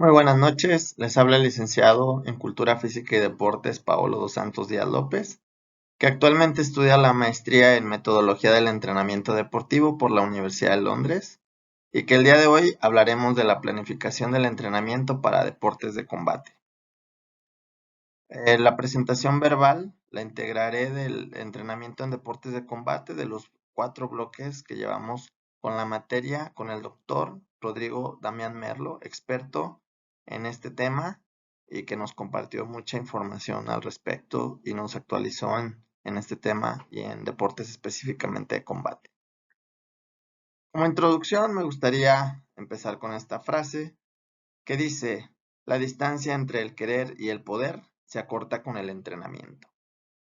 Muy buenas noches, les habla el licenciado en Cultura Física y Deportes Paolo dos Santos Díaz López, que actualmente estudia la maestría en Metodología del Entrenamiento Deportivo por la Universidad de Londres, y que el día de hoy hablaremos de la planificación del entrenamiento para deportes de combate. La presentación verbal la integraré del entrenamiento en deportes de combate de los 4 bloques que llevamos con la materia con el doctor Rodrigo Damián Merlo, experto en este tema y que nos compartió mucha información al respecto y nos actualizó en este tema y en deportes específicamente de combate. Como introducción me gustaría empezar con esta frase que dice: la distancia entre el querer y el poder se acorta con el entrenamiento.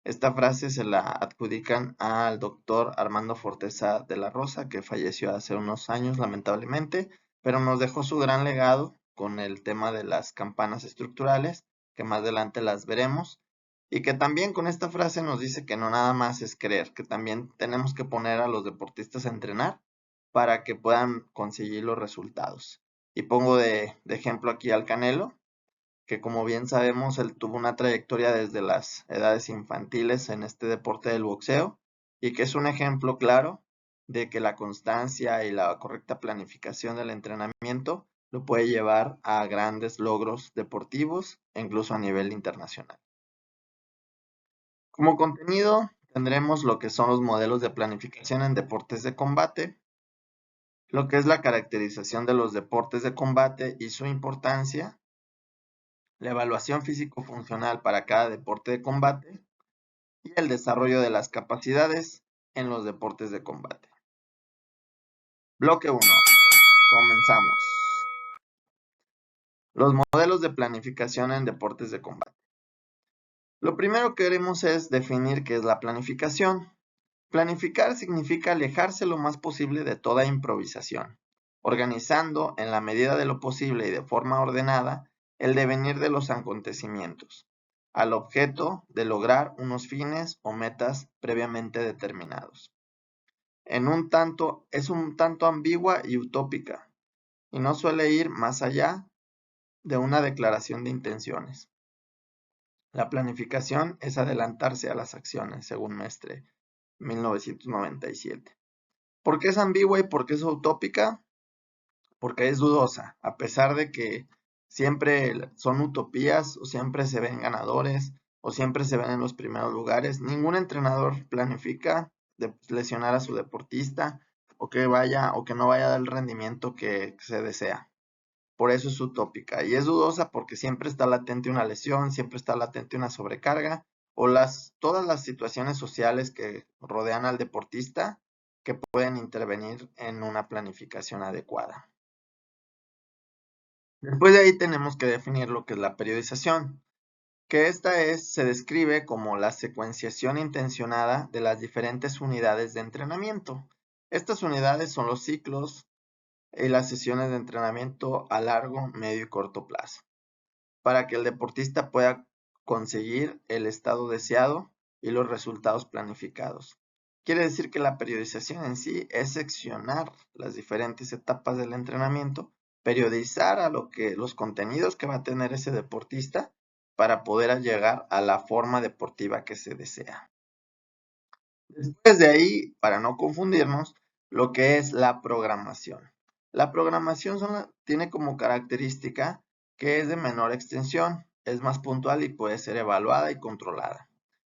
Esta frase se la adjudican al doctor Armando Forteza de la Rosa, que falleció hace unos años lamentablemente, pero nos dejó su gran legado con el tema de las campanas estructurales, que más adelante las veremos, y que también con esta frase nos dice que no nada más es querer, que también tenemos que poner a los deportistas a entrenar para que puedan conseguir los resultados. Y pongo de ejemplo aquí al Canelo, que como bien sabemos, él tuvo una trayectoria desde las edades infantiles en este deporte del boxeo y que es un ejemplo claro de que la constancia y la correcta planificación del entrenamiento lo puede llevar a grandes logros deportivos e incluso a nivel internacional. Como contenido tendremos lo que son los modelos de planificación en deportes de combate, lo que es la caracterización de los deportes de combate y su importancia, la evaluación físico-funcional para cada deporte de combate y el desarrollo de las capacidades en los deportes de combate. Bloque 1. Comenzamos. Los modelos de planificación en deportes de combate. Lo primero que queremos es definir qué es la planificación. Planificar significa alejarse lo más posible de toda improvisación, organizando en la medida de lo posible y de forma ordenada el devenir de los acontecimientos, al objeto de lograr unos fines o metas previamente determinados. Es un tanto ambigua y utópica, y no suele ir más allá de una declaración de intenciones. La planificación es adelantarse a las acciones, según Mestre, 1997. ¿Por qué es ambigua y por qué es utópica? Porque es dudosa, a pesar de que siempre son utopías o siempre se ven ganadores o siempre se ven en los primeros lugares. Ningún entrenador planifica lesionar a su deportista o que vaya o que no vaya a dar el rendimiento que se desea. Por eso es utópica y es dudosa porque siempre está latente una lesión, siempre está latente una sobrecarga o todas las situaciones sociales que rodean al deportista que pueden intervenir en una planificación adecuada. Después de ahí tenemos que definir lo que es la periodización, que se describe como la secuenciación intencionada de las diferentes unidades de entrenamiento. Estas unidades son los ciclos y las sesiones de entrenamiento a largo, medio y corto plazo, para que el deportista pueda conseguir el estado deseado y los resultados planificados. Quiere decir que la periodización en sí es seccionar las diferentes etapas del entrenamiento, periodizar los contenidos que va a tener ese deportista para poder llegar a la forma deportiva que se desea. Después de ahí, para no confundirnos, lo que es la programación. La programación tiene como característica que es de menor extensión, es más puntual y puede ser evaluada y controlada.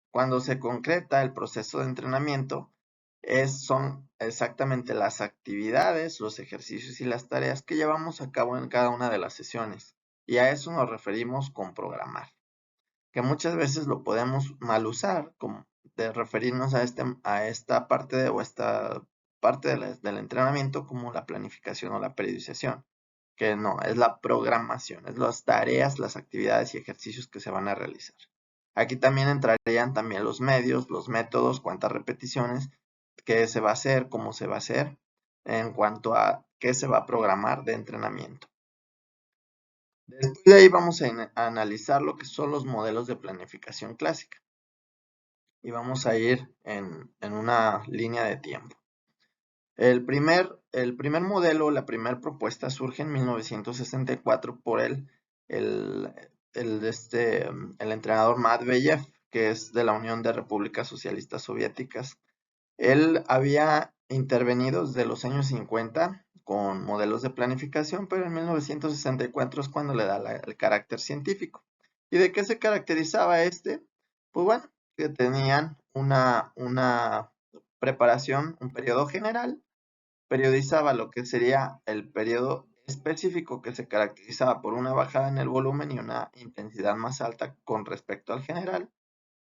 Cuando se concreta el proceso de entrenamiento, son exactamente las actividades, los ejercicios y las tareas que llevamos a cabo en cada una de las sesiones. Y a eso nos referimos con programar, que muchas veces lo podemos mal usar, como de referirnos a esta parte o esta parte del entrenamiento como la planificación o la periodización, que no, es la programación, es las tareas, las actividades y ejercicios que se van a realizar. Aquí también entrarían también los medios, los métodos, cuántas repeticiones, qué se va a hacer, cómo se va a hacer, en cuanto a qué se va a programar de entrenamiento. Después de ahí vamos a analizar lo que son los modelos de planificación clásica y vamos a ir en una línea de tiempo. El primer modelo, la primera propuesta surge en 1964 por el, el entrenador Medvedev, que es de la Unión de Repúblicas Socialistas Soviéticas. Él había intervenido desde los años 50 con modelos de planificación, pero en 1964 es cuando le da el carácter científico. ¿Y de qué se caracterizaba este? Pues bueno, que tenían una preparación, un periodo general, periodizaba lo que sería el periodo específico que se caracterizaba por una bajada en el volumen y una intensidad más alta con respecto al general,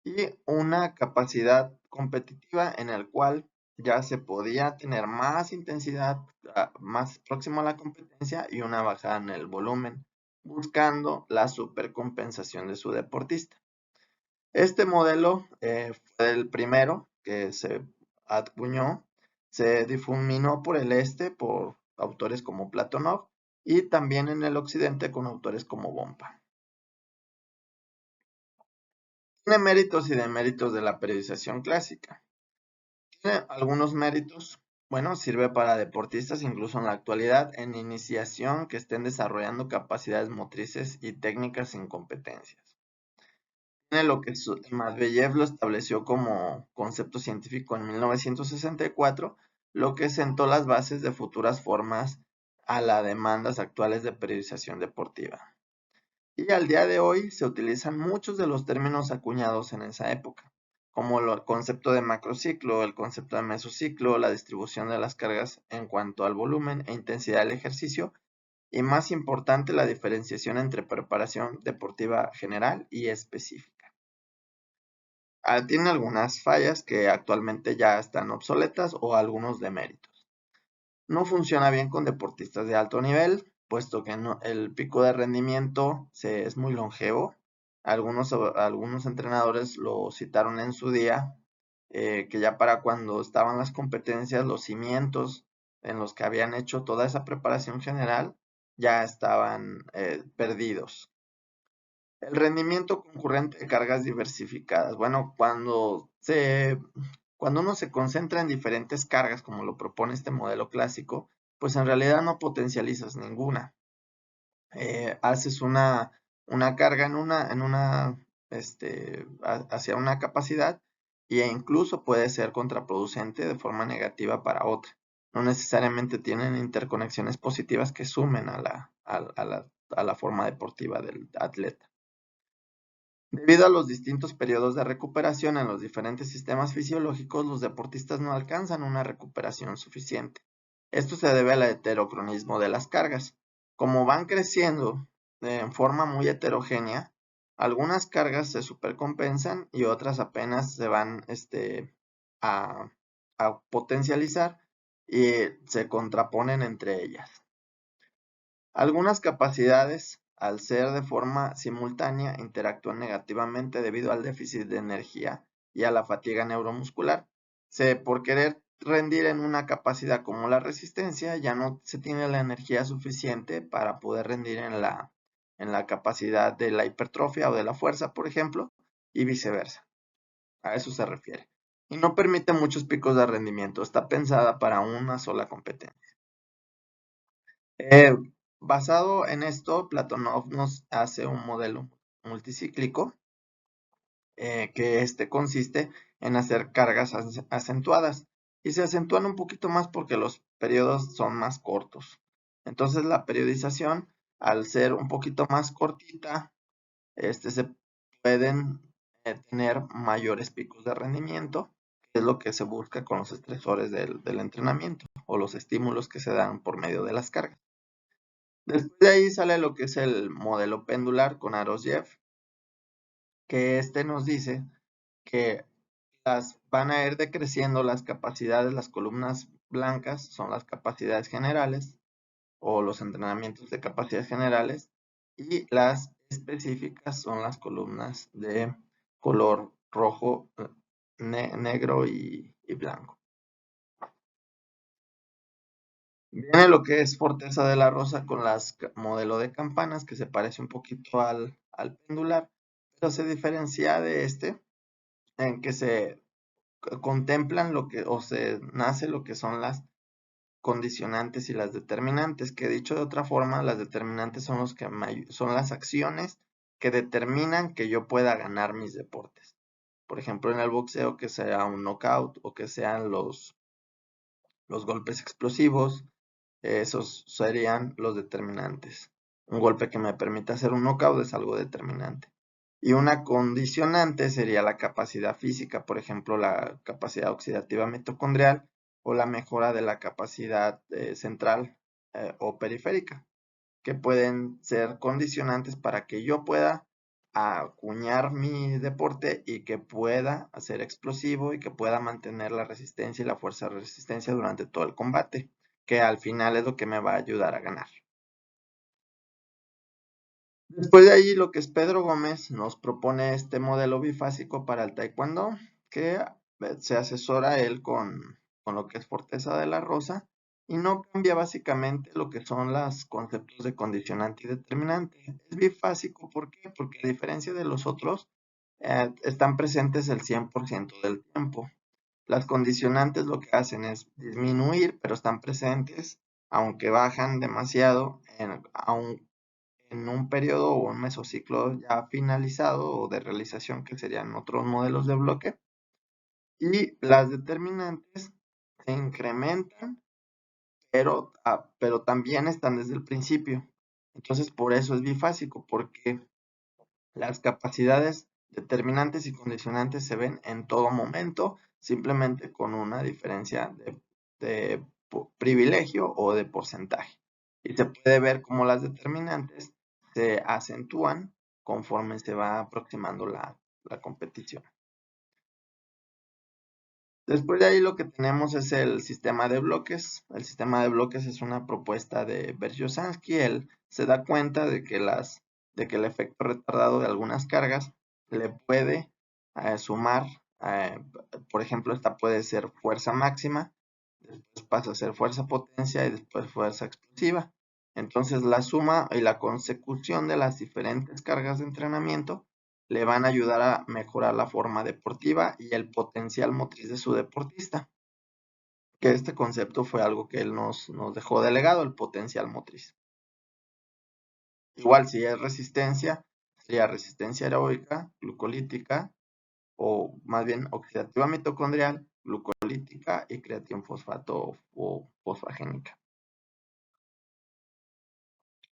y una capacidad competitiva en el cual ya se podía tener más intensidad, más próximo a la competencia y una bajada en el volumen, buscando la supercompensación de su deportista. Este modelo fue el primero que se acuñó, se difuminó por el este por autores como Platonov y también en el occidente con autores como Bompa. Tiene méritos y deméritos de la periodización clásica. Tiene algunos méritos. Bueno, sirve para deportistas incluso en la actualidad en iniciación que estén desarrollando capacidades motrices y técnicas sin competencias. Tiene lo que Medvedev lo estableció como concepto científico en 1964, lo que sentó las bases de futuras formas a las demandas actuales de periodización deportiva. Y al día de hoy se utilizan muchos de los términos acuñados en esa época, como el concepto de macrociclo, el concepto de mesociclo, la distribución de las cargas en cuanto al volumen e intensidad del ejercicio, y más importante, la diferenciación entre preparación deportiva general y específica. Tiene algunas fallas que actualmente ya están obsoletas o algunos deméritos. No funciona bien con deportistas de alto nivel, puesto que el pico de rendimiento es muy longevo. Algunos entrenadores lo citaron en su día, que ya para cuando estaban las competencias, los cimientos en los que habían hecho toda esa preparación general ya estaban perdidos. El rendimiento concurrente de cargas diversificadas. Bueno, cuando uno se concentra en diferentes cargas, como lo propone este modelo clásico, pues en realidad no potencializas ninguna. Haces una carga hacia una capacidad e incluso puede ser contraproducente de forma negativa para otra. No necesariamente tienen interconexiones positivas que sumen a la forma deportiva del atleta. Debido a los distintos periodos de recuperación en los diferentes sistemas fisiológicos, los deportistas no alcanzan una recuperación suficiente. Esto se debe al heterocronismo de las cargas. Como van creciendo en forma muy heterogénea, algunas cargas se supercompensan y otras apenas se van a, a potencializar y se contraponen entre ellas. Algunas capacidades, al ser de forma simultánea, interactúan negativamente debido al déficit de energía y a la fatiga neuromuscular. Por querer rendir en una capacidad como la resistencia, ya no se tiene la energía suficiente para poder rendir en la capacidad de la hipertrofia o de la fuerza, por ejemplo, y viceversa. A eso se refiere. Y no permite muchos picos de rendimiento. Está pensada para una sola competencia. Eh, Basado en esto, Platonov nos hace un modelo multicíclico que consiste en hacer cargas acentuadas y se acentúan un poquito más porque los periodos son más cortos. Entonces la periodización, al ser un poquito más cortita, se pueden tener mayores picos de rendimiento, que es lo que se busca con los estresores del entrenamiento o los estímulos que se dan por medio de las cargas. Después de ahí sale lo que es el modelo pendular con Arosyev, que nos dice que van a ir decreciendo las capacidades, las columnas blancas son las capacidades generales o los entrenamientos de capacidades generales y las específicas son las columnas de color rojo, negro y blanco. Viene lo que es Forteza de la Rosa con las modelo de campanas, que se parece un poquito al pendular, pero se diferencia de en que se contemplan o se nace lo que son las condicionantes y las determinantes, que dicho de otra forma, las determinantes son son las acciones que determinan que yo pueda ganar mis deportes. Por ejemplo, en el boxeo, que sea un knockout o que sean los golpes explosivos, esos serían los determinantes. Un golpe que me permita hacer un knockout es algo determinante. Y una condicionante sería la capacidad física, por ejemplo, la capacidad oxidativa mitocondrial o la mejora de la capacidad central o periférica, que pueden ser condicionantes para que yo pueda acuñar mi deporte y que pueda ser explosivo y que pueda mantener la resistencia y la fuerza de resistencia durante todo el combate, que al final es lo que me va a ayudar a ganar. Después de ahí, lo que es Pedro Gómez nos propone este modelo bifásico para el taekwondo, que se asesora él con lo que es Forteza de la Rosa y no cambia básicamente lo que son los conceptos de condicionante y determinante. Es bifásico, ¿por qué? Porque a diferencia de los otros, están presentes el 100% del tiempo. Las condicionantes lo que hacen es disminuir, pero están presentes, aunque bajan demasiado, en un periodo o un mesociclo ya finalizado o de realización, que serían otros modelos de bloque. Y las determinantes se incrementan, pero también están desde el principio. Entonces, por eso es bifásico, porque las capacidades determinantes y condicionantes se ven en todo momento, simplemente con una diferencia de privilegio o de porcentaje. Y se puede ver cómo las determinantes se acentúan conforme se va aproximando la competición. Después de ahí lo que tenemos es el sistema de bloques. El sistema de bloques es una propuesta de Berzhoshansky. Él se da cuenta de que el efecto retardado de algunas cargas le puede sumar, eh, por ejemplo, esta puede ser fuerza máxima, después pasa a ser fuerza potencia y después fuerza explosiva. Entonces la suma y la consecución de las diferentes cargas de entrenamiento le van a ayudar a mejorar la forma deportiva y el potencial motriz de su deportista. Que este concepto fue algo que él nos dejó de legado, el potencial motriz. Igual si es resistencia, sería resistencia aeróbica, glucolítica, o más bien oxidativa mitocondrial, glucolítica y creatinfosfato o fosfagénica.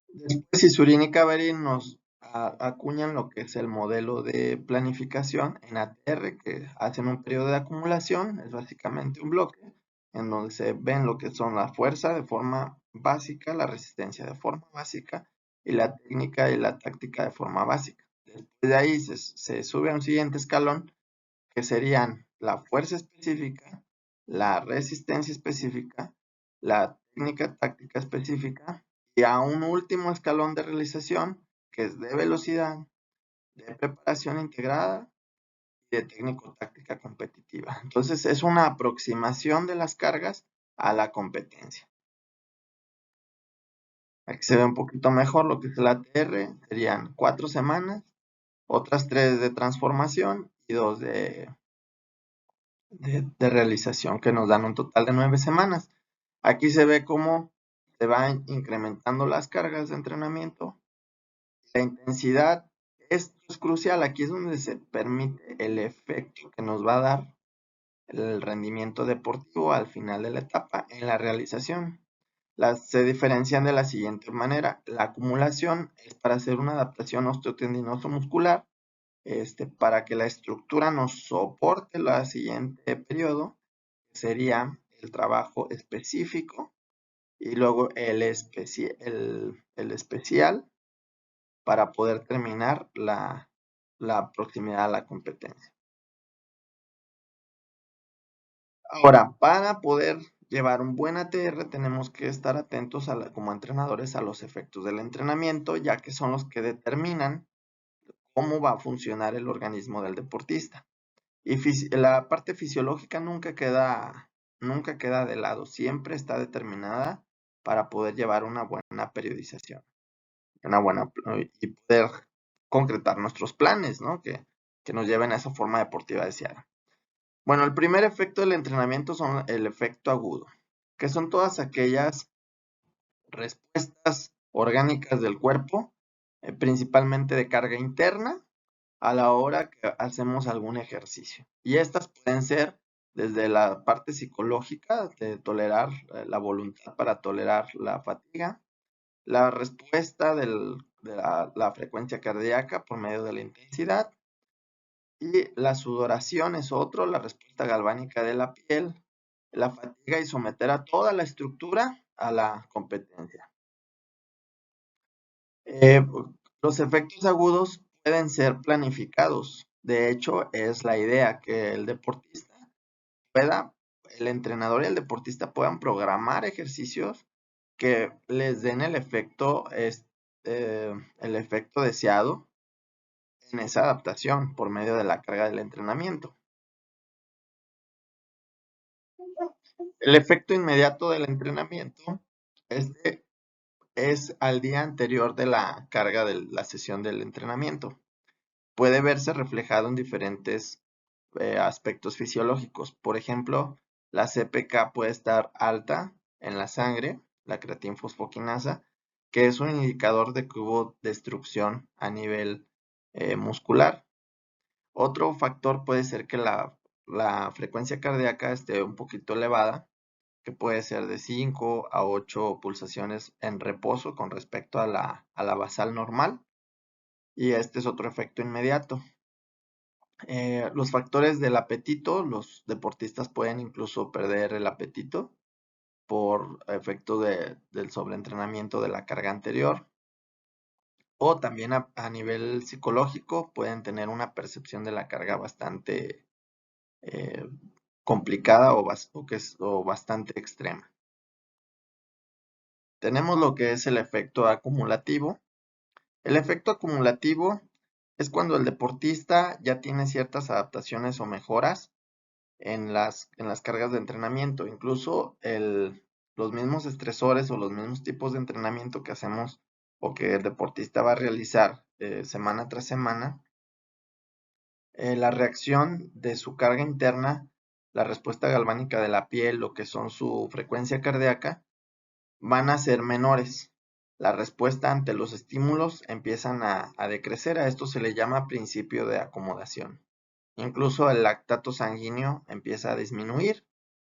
Después Isurin y Caverin nos acuñan lo que es el modelo de planificación en ATR, que hacen un periodo de acumulación, es básicamente un bloque, en donde se ven lo que son la fuerza de forma básica, la resistencia de forma básica y la técnica y la táctica de forma básica. Después de ahí se sube a un siguiente escalón, que serían la fuerza específica, la resistencia específica, la técnica táctica específica y a un último escalón de realización que es de velocidad, de preparación integrada y de técnico-táctica competitiva. Entonces es una aproximación de las cargas a la competencia. Aquí se ve un poquito mejor lo que es el ATR, serían 4 semanas, otras 3 de transformación y 2 de realización, que nos dan un total de 9 semanas. Aquí se ve cómo se van incrementando las cargas de entrenamiento. La intensidad, esto es crucial, aquí es donde se permite el efecto que nos va a dar el rendimiento deportivo al final de la etapa en la realización. Se diferencian de la siguiente manera. La acumulación es para hacer una adaptación osteotendinoso-muscular, para que la estructura nos soporte el siguiente periodo, sería el trabajo específico y luego el especial para poder terminar la proximidad a la competencia. Ahora, para poder llevar un buen ATR tenemos que estar atentos como entrenadores a los efectos del entrenamiento, ya que son los que determinan cómo va a funcionar el organismo del deportista. Y la parte fisiológica nunca queda de lado, siempre está determinada para poder llevar una buena periodización, y poder concretar nuestros planes, ¿no? Que nos lleven a esa forma deportiva deseada. Bueno, el primer efecto del entrenamiento son el efecto agudo. que son todas aquellas respuestas orgánicas del cuerpo, principalmente de carga interna, a la hora que hacemos algún ejercicio. Y estas pueden ser desde la parte psicológica, de tolerar la voluntad para tolerar la fatiga, la respuesta de la frecuencia cardíaca por medio de la intensidad, y la sudoración es otro, la respuesta galvánica de la piel, la fatiga y someter a toda la estructura a la competencia. Eh, los efectos agudos pueden ser planificados. De hecho, es la idea que el entrenador y el deportista puedan programar ejercicios que les den el efecto deseado en esa adaptación por medio de la carga del entrenamiento. El efecto inmediato del entrenamiento es al día anterior de la carga de la sesión del entrenamiento. Puede verse reflejado en diferentes aspectos fisiológicos. Por ejemplo, la CPK puede estar alta en la sangre, la creatinfosfoquinasa, que es un indicador de que hubo destrucción a nivel muscular. Otro factor puede ser que la frecuencia cardíaca esté un poquito elevada, que puede ser de 5 a 8 pulsaciones en reposo con respecto a la basal normal. Y este es otro efecto inmediato. Los factores del apetito, los deportistas pueden incluso perder el apetito por efecto del sobreentrenamiento de la carga anterior. O también a nivel psicológico pueden tener una percepción de la carga bastante eh, complicada o bastante extrema. Tenemos lo que es el efecto acumulativo. El efecto acumulativo es cuando el deportista ya tiene ciertas adaptaciones o mejoras en las cargas de entrenamiento. Incluso los mismos estresores o los mismos tipos de entrenamiento que hacemos o que el deportista va a realizar semana tras semana, la reacción de su carga interna, la respuesta galvánica de la piel, lo que son su frecuencia cardíaca, van a ser menores. La respuesta ante los estímulos empiezan a decrecer. A esto se le llama principio de acomodación. Incluso el lactato sanguíneo empieza a disminuir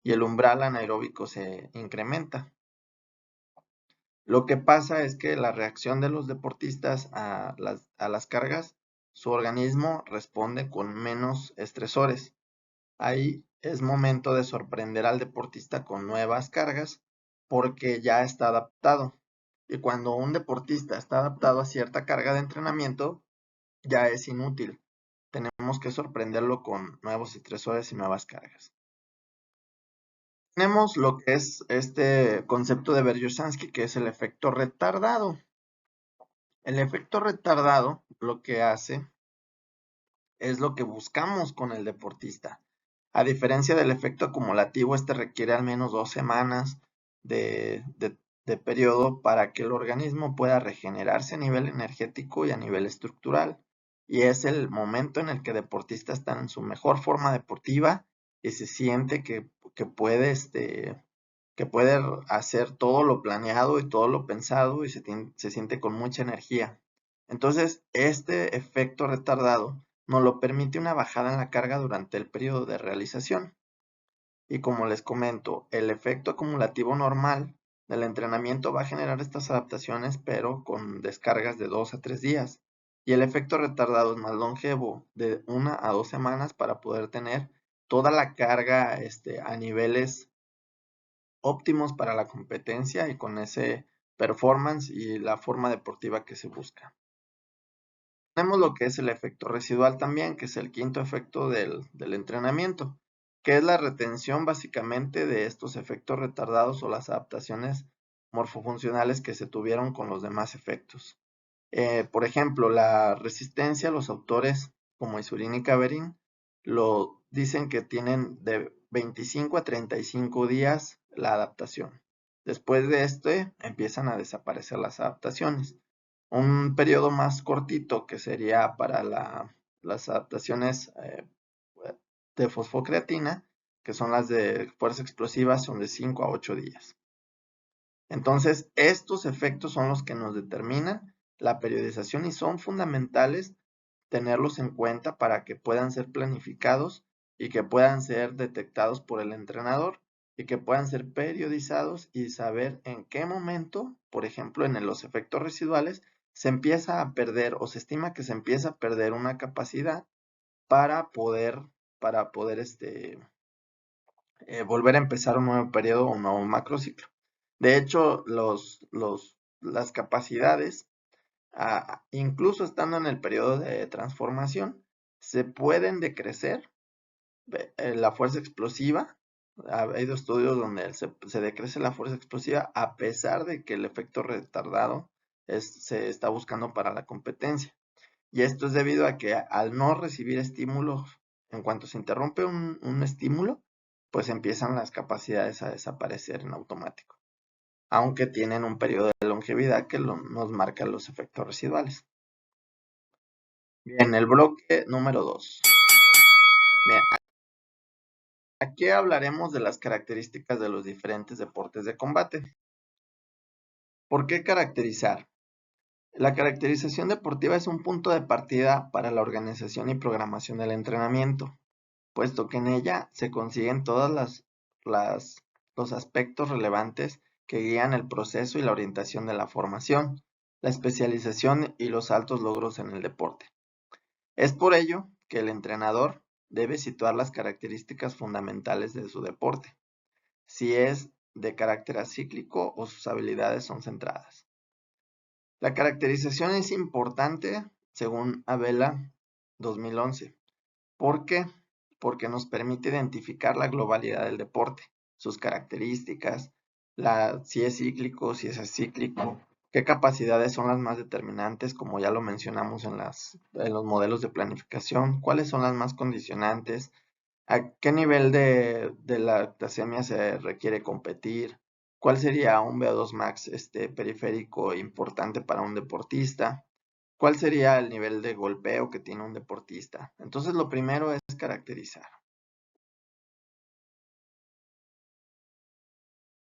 y el umbral anaeróbico se incrementa. Lo que pasa es que la reacción de los deportistas a las cargas, su organismo responde con menos estresores. Ahí es momento de sorprender al deportista con nuevas cargas porque ya está adaptado. Y cuando un deportista está adaptado a cierta carga de entrenamiento, ya es inútil. Tenemos que sorprenderlo con nuevos estresores y nuevas cargas. Tenemos lo que es este concepto de Bergersansky, que es el efecto retardado. El efecto retardado lo que hace es lo que buscamos con el deportista. A diferencia del efecto acumulativo, este requiere al menos 2 semanas de, de periodo para que el organismo pueda regenerarse a nivel energético y a nivel estructural. Y es el momento en el que el deportista está en su mejor forma deportiva y se siente que puede hacer todo lo planeado y todo lo pensado y se siente con mucha energía. Entonces, este efecto retardado nos lo permite una bajada en la carga durante el periodo de realización. Y como les comento, el efecto acumulativo normal del entrenamiento va a generar estas adaptaciones, pero con descargas de 2 a 3 días. Y el efecto retardado es más longevo, de 1 a 2 semanas para poder tener toda la carga a niveles óptimos para la competencia y con ese performance y la forma deportiva que se busca. Tenemos lo que es el efecto residual también, que es el quinto efecto del entrenamiento, que es la retención básicamente de estos efectos retardados o las adaptaciones morfofuncionales que se tuvieron con los demás efectos. Por ejemplo, la resistencia, los autores como Isurin y Caverin lo dicen que tienen de 25 a 35 días la adaptación. Después de este empiezan a desaparecer las adaptaciones. Un periodo más cortito que sería para las adaptaciones de fosfocreatina que son las de fuerza explosiva, son de 5 a 8 días. Entonces, estos efectos son los que nos determinan la periodización y son fundamentales tenerlos en cuenta para que puedan ser planificados y que puedan ser detectados por el entrenador y que puedan ser periodizados y saber en qué momento, por ejemplo, en los efectos residuales, se empieza a perder o se estima que se empieza a perder una capacidad para poder, volver a empezar un nuevo periodo o un nuevo macrociclo. De hecho, las capacidades, incluso estando en el periodo de transformación, se pueden decrecer. La fuerza explosiva, ha habido estudios donde se decrece la fuerza explosiva a pesar de que el efecto retardado se está buscando para la competencia. Y esto es debido a que al no recibir estímulos, en cuanto se interrumpe un estímulo, pues empiezan las capacidades a desaparecer en automático, aunque tienen un periodo de longevidad que nos marca los efectos residuales. Bien, el bloque número 2. Bien, aquí hablaremos de las características de los diferentes deportes de combate. ¿Por qué caracterizar? La caracterización deportiva es un punto de partida para la organización y programación del entrenamiento, puesto que en ella se consiguen todos los aspectos relevantes que guían el proceso y la orientación de la formación, la especialización y los altos logros en el deporte. Es por ello que el entrenador debe situar las características fundamentales de su deporte, si es de carácter acíclico o sus habilidades son centradas. La caracterización es importante según Abela 2011. ¿Por qué? Porque nos permite identificar la globalidad del deporte, sus características, si es cíclico, si es acíclico, qué capacidades son las más determinantes, como ya lo mencionamos en los modelos de planificación, cuáles son las más condicionantes, a qué nivel de lactasemia se requiere competir, cuál sería un VO2 max periférico importante para un deportista, cuál sería el nivel de golpeo que tiene un deportista. Entonces, lo primero es caracterizar.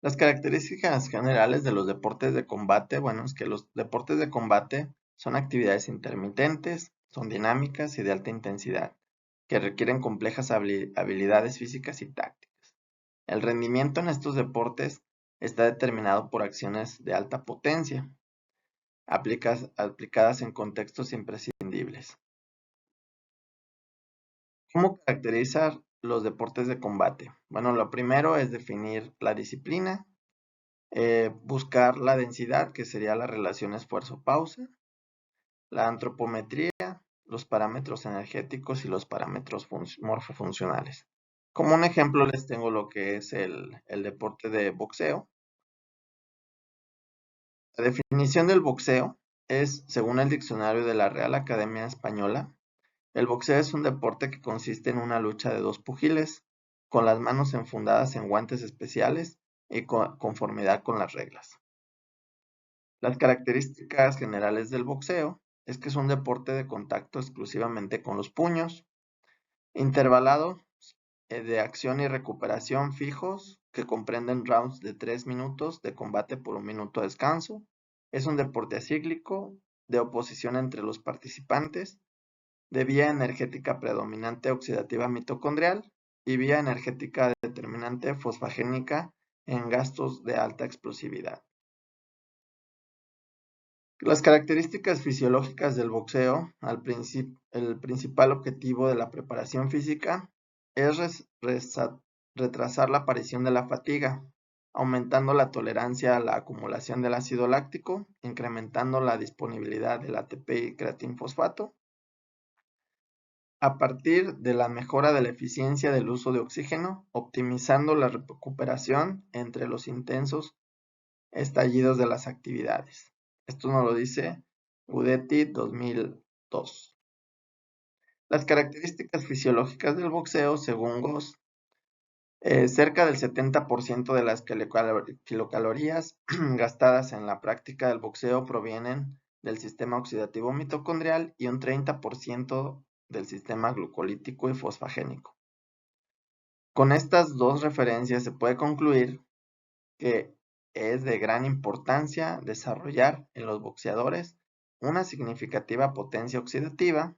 Las características generales de los deportes de combate, bueno, es que los deportes de combate son actividades intermitentes, son dinámicas y de alta intensidad, que requieren complejas habilidades físicas y tácticas. El rendimiento en estos deportes está determinado por acciones de alta potencia, aplicadas en contextos imprescindibles. ¿Cómo caracterizar los deportes de combate? Bueno, lo primero es definir la disciplina, buscar la densidad, que sería la relación esfuerzo-pausa, la antropometría, los parámetros energéticos y los parámetros morfofuncionales. Como un ejemplo les tengo lo que es el deporte de boxeo. La definición del boxeo es, según el diccionario de la Real Academia Española, el boxeo es un deporte que consiste en una lucha de dos pugiles, con las manos enfundadas en guantes especiales y conformidad con las reglas. Las características generales del boxeo es que es un deporte de contacto exclusivamente con los puños, intervalado, de acción y recuperación fijos, que comprenden rounds de 3 minutos de combate por 1 minuto de descanso. Es un deporte acíclico, de oposición entre los participantes, de vía energética predominante oxidativa mitocondrial y vía energética determinante fosfagénica en gastos de alta explosividad. Las características fisiológicas del boxeo, el principal objetivo de la preparación física es retrasar la aparición de la fatiga, aumentando la tolerancia a la acumulación del ácido láctico, incrementando la disponibilidad del ATP y creatinfosfato, a partir de la mejora de la eficiencia del uso de oxígeno, optimizando la recuperación entre los intensos estallidos de las actividades. Esto nos lo dice Gudetti 2002. Las características fisiológicas del boxeo, según Goss, cerca del 70% de las kilocalorías gastadas en la práctica del boxeo provienen del sistema oxidativo mitocondrial y un 30% del sistema glucolítico y fosfagénico. Con estas dos referencias se puede concluir que es de gran importancia desarrollar en los boxeadores una significativa potencia oxidativa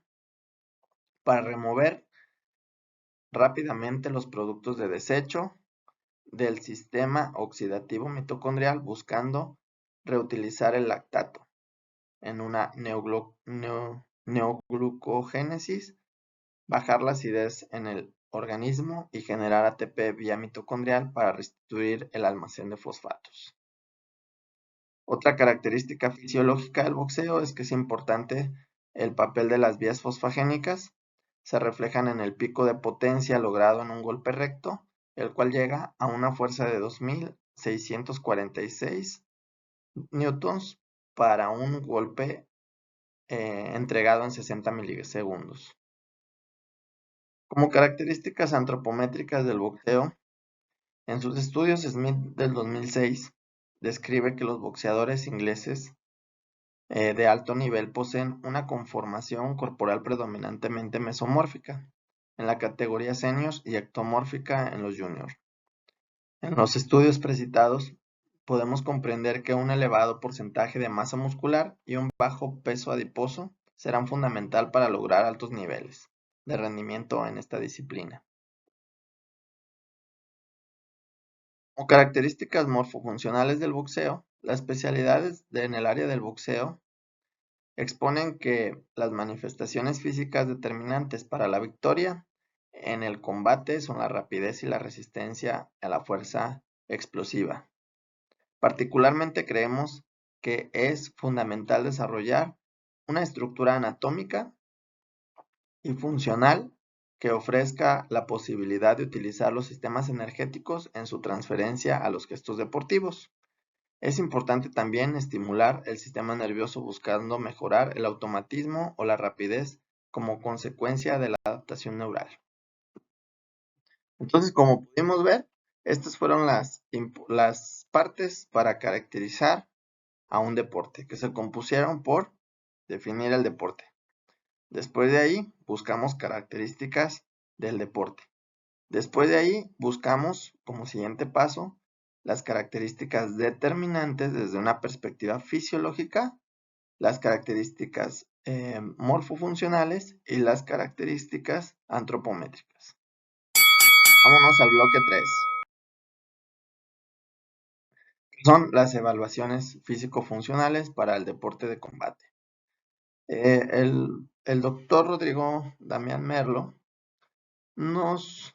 para remover rápidamente los productos de desecho del sistema oxidativo mitocondrial buscando reutilizar el lactato en una neoglucogénesis, bajar la acidez en el organismo y generar ATP vía mitocondrial para restituir el almacén de fosfatos. Otra característica fisiológica del boxeo es que es importante el papel de las vías fosfagénicas. Se reflejan en el pico de potencia logrado en un golpe recto, el cual llega a una fuerza de 2646 newtons para un golpe entregado en 60 milisegundos. Como características antropométricas del boxeo, en sus estudios Smith del 2006 describe que los boxeadores ingleses de alto nivel poseen una conformación corporal predominantemente mesomórfica en la categoría seniors y ectomórfica en los juniors. En los estudios precitados podemos comprender que un elevado porcentaje de masa muscular y un bajo peso adiposo serán fundamental para lograr altos niveles de rendimiento en esta disciplina. Como características morfofuncionales del boxeo, las especialidades en el área del boxeo exponen que las manifestaciones físicas determinantes para la victoria en el combate son la rapidez y la resistencia a la fuerza explosiva. Particularmente creemos que es fundamental desarrollar una estructura anatómica y funcional que ofrezca la posibilidad de utilizar los sistemas energéticos en su transferencia a los gestos deportivos. Es importante también estimular el sistema nervioso buscando mejorar el automatismo o la rapidez como consecuencia de la adaptación neural. Entonces, como pudimos ver, estas fueron las partes para caracterizar a un deporte, que se compusieron por definir el deporte. Después de ahí, buscamos características del deporte. Después de ahí, buscamos, como siguiente paso, las características determinantes desde una perspectiva fisiológica, las características morfofuncionales y las características antropométricas. Vámonos al bloque 3, que son las evaluaciones físico-funcionales para el deporte de combate. El doctor Rodrigo Damián Merlo nos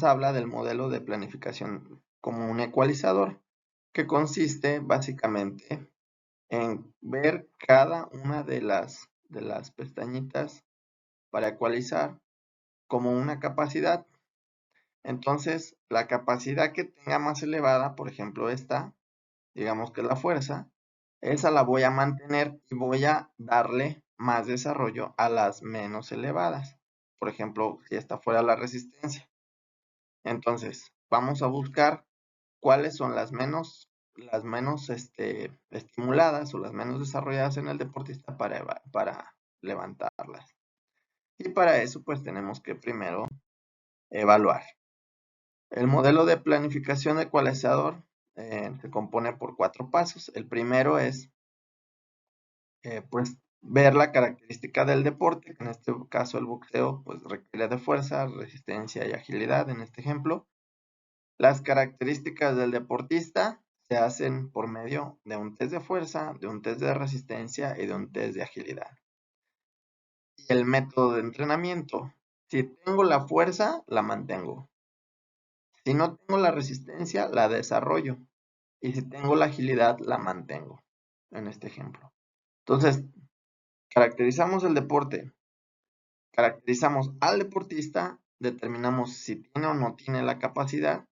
habla del modelo de planificación como un ecualizador, que consiste básicamente en ver cada una de las pestañitas para ecualizar como una capacidad. Entonces, la capacidad que tenga más elevada, por ejemplo esta, digamos que es la fuerza, esa la voy a mantener y voy a darle más desarrollo a las menos elevadas. Por ejemplo, si esta fuera la resistencia. Entonces, vamos a buscar cuáles son las menos estimuladas o las menos desarrolladas en el deportista para levantarlas. Y para eso, pues tenemos que primero evaluar. El modelo de planificación ecualizador se compone por 4 pasos. El primero es, pues, ver la característica del deporte, que en este caso el boxeo, pues, requiere de fuerza, resistencia y agilidad, en este ejemplo. Las características del deportista se hacen por medio de un test de fuerza, de un test de resistencia y de un test de agilidad. Y el método de entrenamiento. Si tengo la fuerza, la mantengo. Si no tengo la resistencia, la desarrollo. Y si tengo la agilidad, la mantengo. En este ejemplo. Entonces, caracterizamos el deporte. Caracterizamos al deportista. Determinamos si tiene o no tiene la capacidad.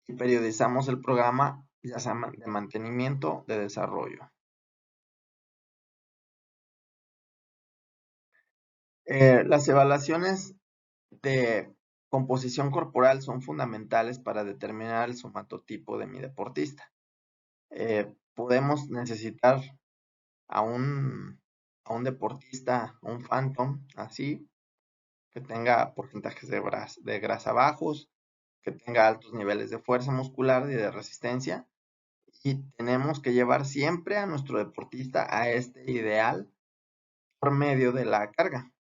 Y periodizamos el programa, ya sea de mantenimiento, de desarrollo. Las evaluaciones de composición corporal son fundamentales para determinar el somatotipo de mi deportista. Podemos necesitar a un deportista, un phantom, así, que tenga porcentajes de grasa bajos, que tenga altos niveles de fuerza muscular y de resistencia. Y tenemos que llevar siempre a nuestro deportista a este ideal por medio de la carga.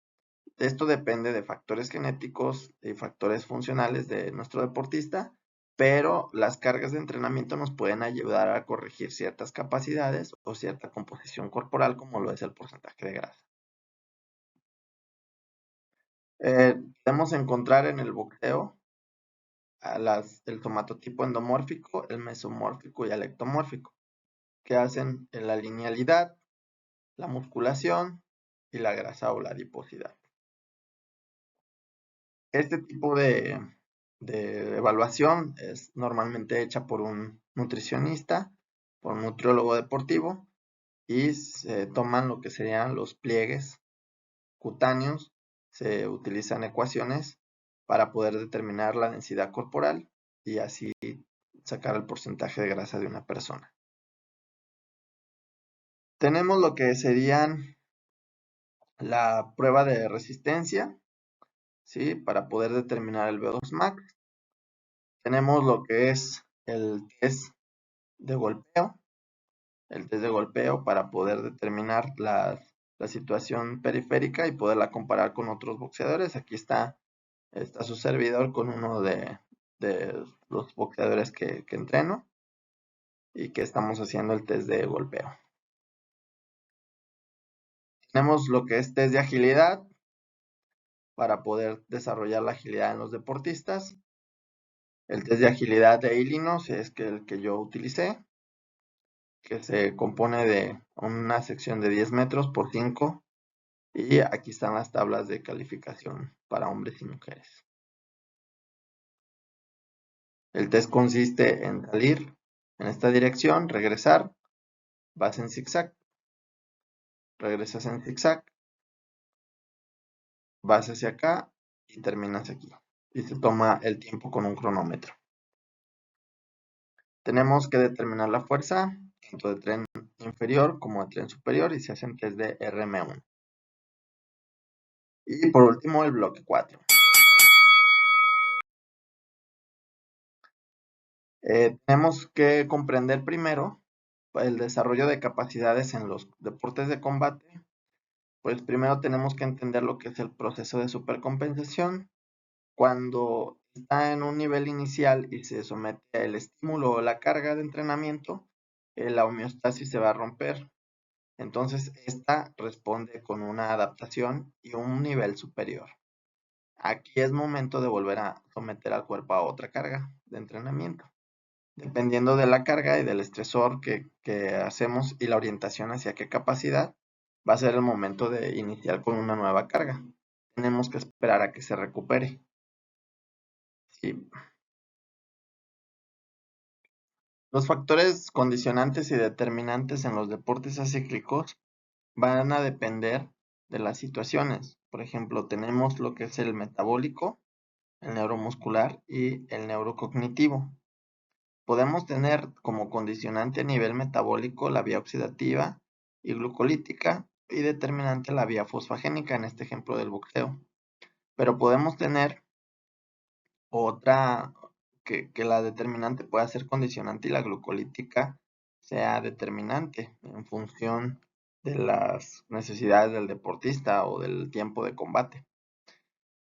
Esto depende de factores genéticos y factores funcionales de nuestro deportista, pero las cargas de entrenamiento nos pueden ayudar a corregir ciertas capacidades o cierta composición corporal, como lo es el porcentaje de grasa. Podemos encontrar en el boxeo el somatotipo endomórfico, el mesomórfico y el ectomórfico, que hacen la linealidad, la musculación y la grasa o la adiposidad. Este tipo de evaluación es normalmente hecha por un nutricionista, por un nutriólogo deportivo, y se toman lo que serían los pliegues cutáneos, se utilizan ecuaciones para poder determinar la densidad corporal y así sacar el porcentaje de grasa de una persona. Tenemos lo que serían la prueba de resistencia, ¿sí? Para poder determinar el VO2 max. Tenemos lo que es el test de golpeo, para poder determinar la situación periférica y poderla comparar con otros boxeadores. Aquí está su servidor con uno de los boxeadores que entreno y que estamos haciendo el test de golpeo. Tenemos lo que es test de agilidad para poder desarrollar la agilidad en los deportistas. El test de agilidad de Illinois es el que yo utilicé, que se compone de una sección de 10 metros por 5 y aquí están las tablas de calificación para hombres y mujeres. El test consiste en salir en esta dirección, regresar, vas en zigzag, regresas en zigzag, vas hacia acá y terminas aquí. Y se toma el tiempo con un cronómetro. Tenemos que determinar la fuerza, tanto de tren inferior como de tren superior, y se hacen test de RM1. Y por último, el bloque 4. Tenemos que comprender primero el desarrollo de capacidades en los deportes de combate. Pues primero tenemos que entender lo que es el proceso de supercompensación. Cuando está en un nivel inicial y se somete al estímulo o la carga de entrenamiento, la homeostasis se va a romper. Entonces, esta responde con una adaptación y un nivel superior. Aquí es momento de volver a someter al cuerpo a otra carga de entrenamiento. Dependiendo de la carga y del estresor que hacemos y la orientación hacia qué capacidad, va a ser el momento de iniciar con una nueva carga. Tenemos que esperar a que se recupere. Sí. Los factores condicionantes y determinantes en los deportes acíclicos van a depender de las situaciones. Por ejemplo, tenemos lo que es el metabólico, el neuromuscular y el neurocognitivo. Podemos tener como condicionante a nivel metabólico la vía oxidativa y glucolítica y determinante la vía fosfagénica en este ejemplo del boxeo. Pero podemos tener otra que la determinante pueda ser condicionante y la glucolítica sea determinante en función de las necesidades del deportista o del tiempo de combate.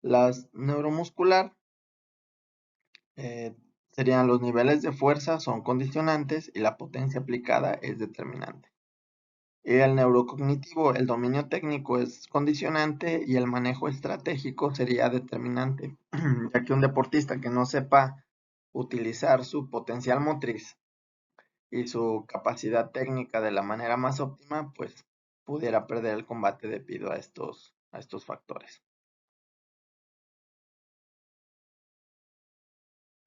Las neuromuscular serían los niveles de fuerza son condicionantes y la potencia aplicada es determinante. Y el neurocognitivo, el dominio técnico es condicionante y el manejo estratégico sería determinante, ya que un deportista que no sepa utilizar su potencial motriz y su capacidad técnica de la manera más óptima, pues pudiera perder el combate debido a estos factores.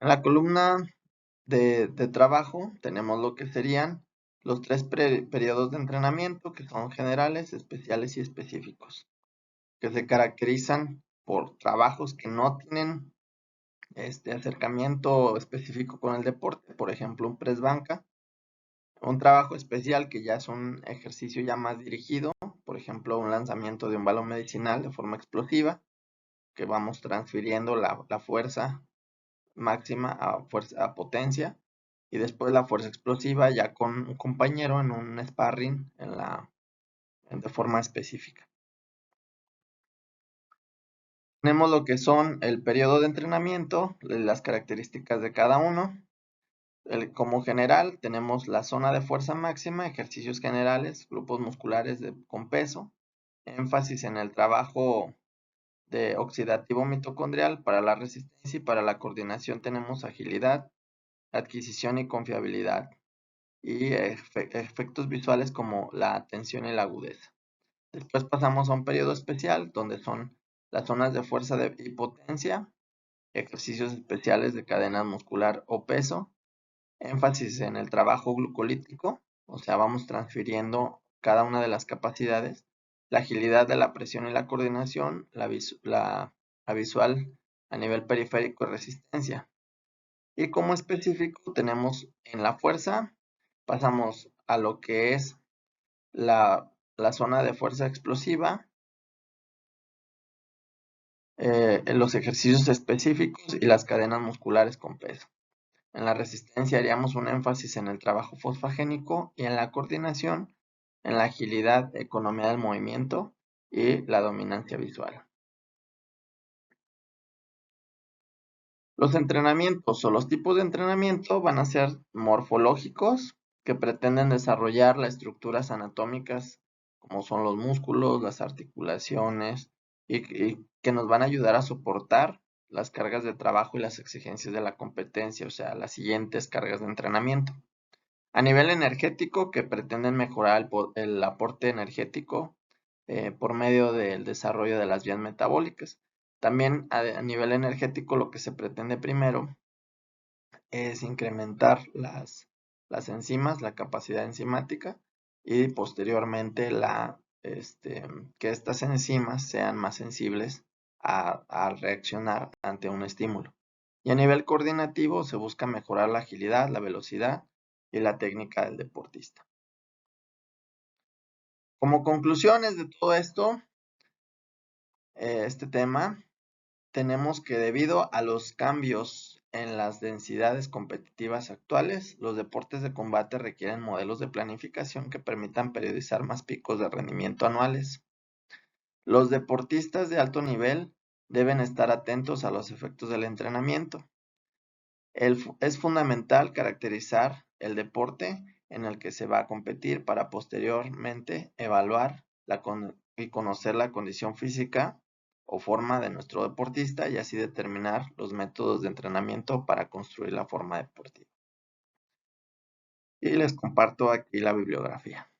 En la columna de trabajo tenemos lo que serían los 3 periodos de entrenamiento, que son generales, especiales y específicos, que se caracterizan por trabajos que no tienen acercamiento específico con el deporte, por ejemplo un press banca, un trabajo especial que ya es un ejercicio ya más dirigido, por ejemplo un lanzamiento de un balón medicinal de forma explosiva, que vamos transfiriendo la fuerza máxima a potencia, y después la fuerza explosiva ya con un compañero en un sparring de forma específica. Tenemos lo que son el periodo de entrenamiento, las características de cada uno. Como general tenemos la zona de fuerza máxima, ejercicios generales, grupos musculares con peso, énfasis en el trabajo de oxidativo mitocondrial. Para la resistencia y para la coordinación tenemos agilidad, adquisición y confiabilidad, y efectos visuales como la atención y la agudeza. Después pasamos a un periodo especial donde son las zonas de fuerza y potencia, ejercicios especiales de cadena muscular o peso, énfasis en el trabajo glucolítico, o sea, vamos transfiriendo cada una de las capacidades, la agilidad de la presión y la coordinación, la visual a nivel periférico y resistencia. Y como específico tenemos en la fuerza, pasamos a lo que es la zona de fuerza explosiva, en los ejercicios específicos y las cadenas musculares con peso. En la resistencia haríamos un énfasis en el trabajo fosfagénico, y en la coordinación, en la agilidad, economía del movimiento y la dominancia visual. Los entrenamientos o los tipos de entrenamiento van a ser morfológicos, que pretenden desarrollar las estructuras anatómicas como son los músculos, las articulaciones, y que nos van a ayudar a soportar las cargas de trabajo y las exigencias de la competencia, o sea, las siguientes cargas de entrenamiento. A nivel energético, que pretenden mejorar el aporte energético por medio del desarrollo de las vías metabólicas. También a nivel energético, lo que se pretende primero es incrementar las enzimas, la capacidad enzimática, y posteriormente que estas enzimas sean más sensibles a reaccionar ante un estímulo. Y a nivel coordinativo se busca mejorar la agilidad, la velocidad y la técnica del deportista. Como conclusiones de todo esto, este tema, tenemos que debido a los cambios en las densidades competitivas actuales, los deportes de combate requieren modelos de planificación que permitan periodizar más picos de rendimiento anuales. Los deportistas de alto nivel deben estar atentos a los efectos del entrenamiento. Es fundamental caracterizar el deporte en el que se va a competir para posteriormente evaluar y conocer la condición física o forma de nuestro deportista, y así determinar los métodos de entrenamiento para construir la forma deportiva. Y les comparto aquí la bibliografía,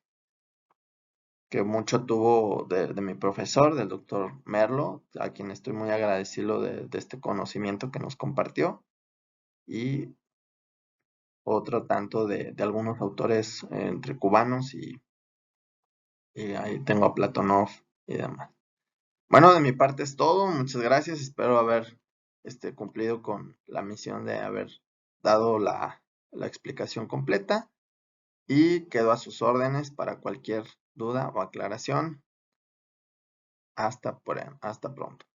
que mucho tuvo de mi profesor, del doctor Merlo, a quien estoy muy agradecido de este conocimiento que nos compartió, y otro tanto de algunos autores entre cubanos, y ahí tengo a Platonov y demás. Bueno, de mi parte es todo, muchas gracias, espero haber cumplido con la misión de haber dado la explicación completa, y quedo a sus órdenes para cualquier duda o aclaración. Hasta pronto.